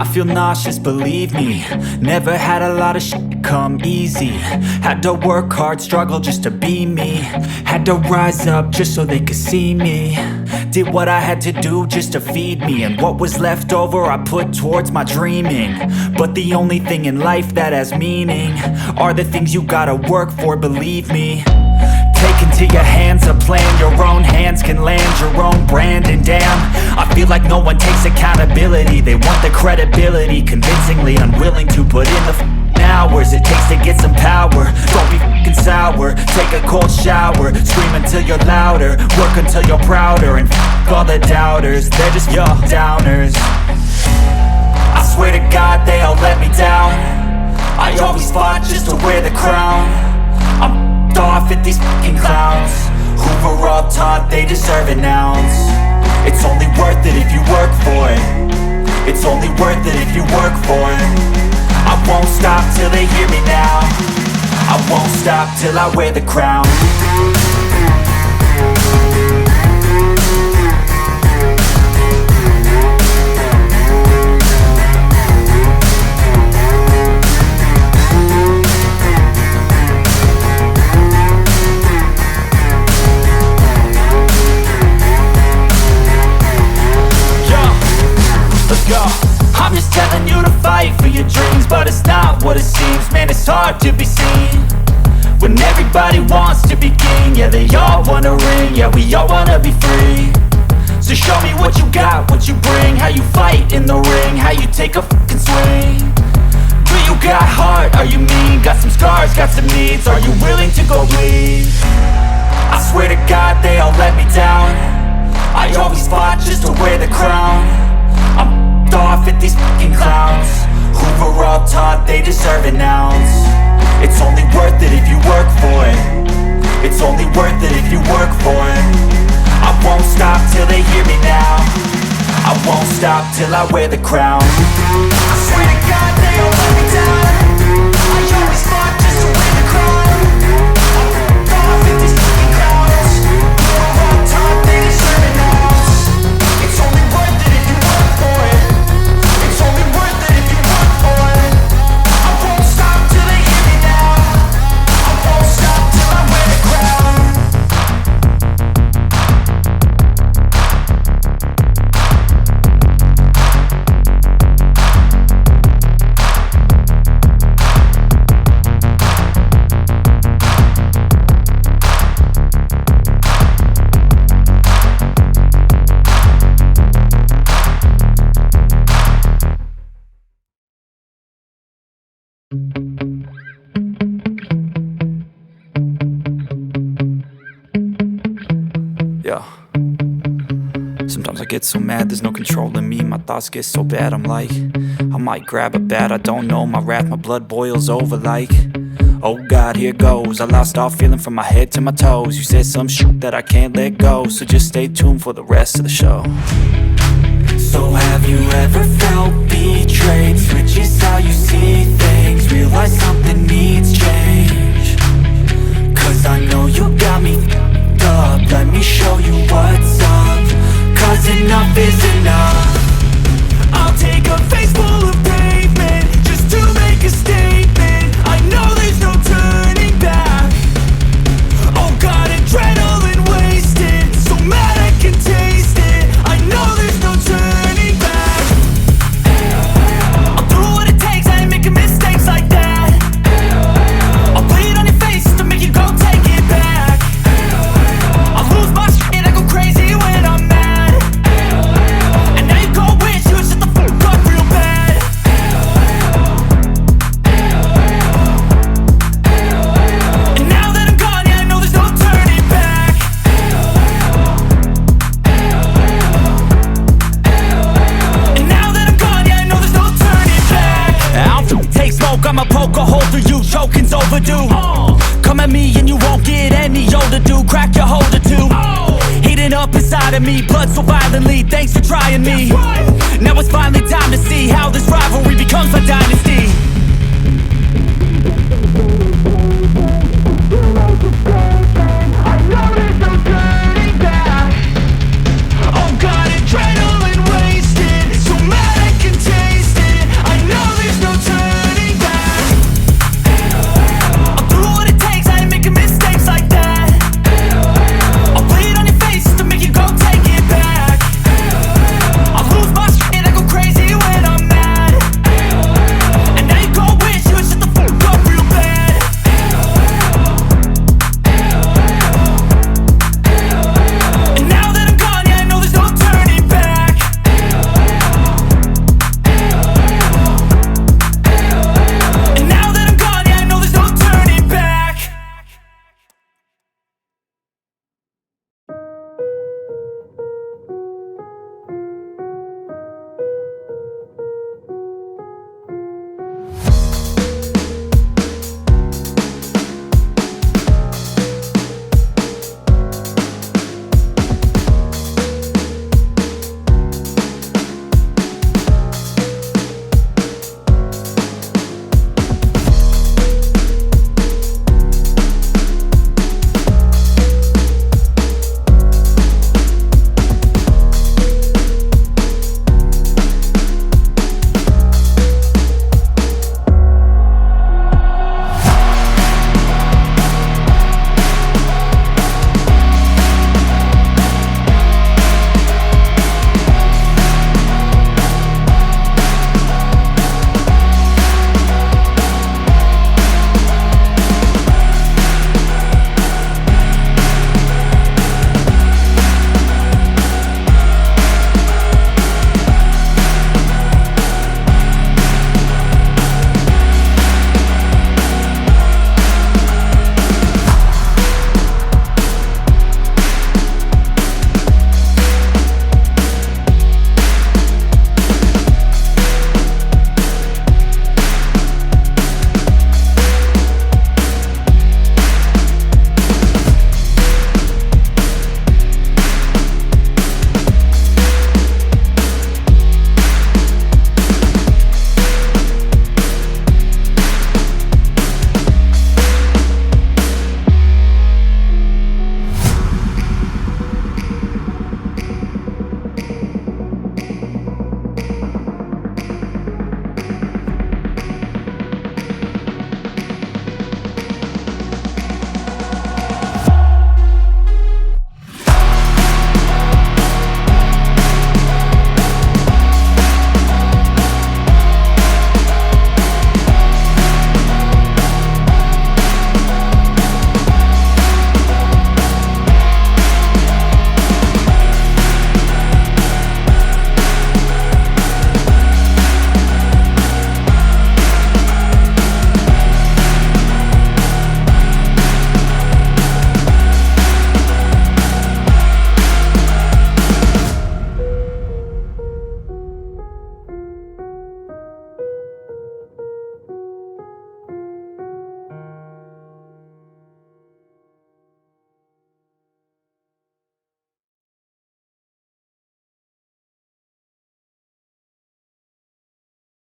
I feel nauseous, believe me. Never had a lot of shit come easy. Had to work hard, struggle just to be me. Had to rise up just so they could see me. Did what I had to do just to feed me. And what was left over I put towards my dreaming. But the only thing in life that has meaning are the things you gotta work for, believe me. Take into your hands a plan. Your own hands can land your own brand. And damn, I feel like no one takes accountability. They want the credibility, convincingly unwilling to put in the hours it takes to get some power. Don't be f***ing sour. Take a cold shower. Scream until you're louder. Work until you're prouder. And f*** all the doubters, they're just your downers. I swear to God they all let me down. I always fought just to wear the crown. I'm off at these fucking clowns who were all taught they deserve an ounce. It's only worth it if you work for it. It's only worth it if you work for it. I won't stop till they hear me now. I won't stop till I wear the crown. I'm just telling you to fight for your dreams, but it's not what it seems. Man, it's hard to be seen when everybody wants to be king. Yeah, they all wanna ring, yeah, we all wanna be free. So show me what you got, what you bring. How you fight in the ring, how you take a fucking swing. Do you got heart, are you mean? Got some scars, got some needs, are you willing to go bleed? I swear to God they all let me down. I always fought just to wear the crown. I'm off at these fucking clowns who were all taught they deserve an ounce. It's only worth it if you work for it. It's only worth it if you work for it. I won't stop till they hear me now. I won't stop till I wear the crown. I swear to God they all let me down. I always fought just to wear the crown. I'm off at these fucking clowns who were all taught they deserve an ounce. It's only worth it if you work for it. It's only worth it if you work for it. I won't stop till they hear me now. I won't stop till I wear the crown. Yeah. Sometimes I get so mad, there's no controlling me. My thoughts get so bad, I'm like, I might grab a bat, I don't know. My wrath, my blood boils over like, oh God, here goes. I lost all feeling from my head to my toes. You said some shit that I can't let go, so just stay tuned for the rest of the show. So have you ever felt betrayed? Switches how you see things. Realize something needs change. Cause I know you got me f***ed up. Let me show you what's up. Cause enough is enough. I'll take a face full of pavement just to make a statement. I know there's no turning back. Oh God, adrenaline wasted. So mad I can taste it. I know there's no turning back. I'll do what it takes, I ain't making mistakes like that. I'll put it on your face to make you go take it back. I'll lose my shit and I go crazy when I'm mad. And now you go wish you would shut the fuck up real bad. And now that I'm gone, yeah, I know there's no turning back. And now that I'm gone, yeah, I know there's no turning back. I don't take smoke, I'ma poke a hole through you. Choking's overdue. Come at me and you won't get any older, dude. Crack your holder too. Heating up inside of me, blood so violently. Thanks for trying me. Now it's finally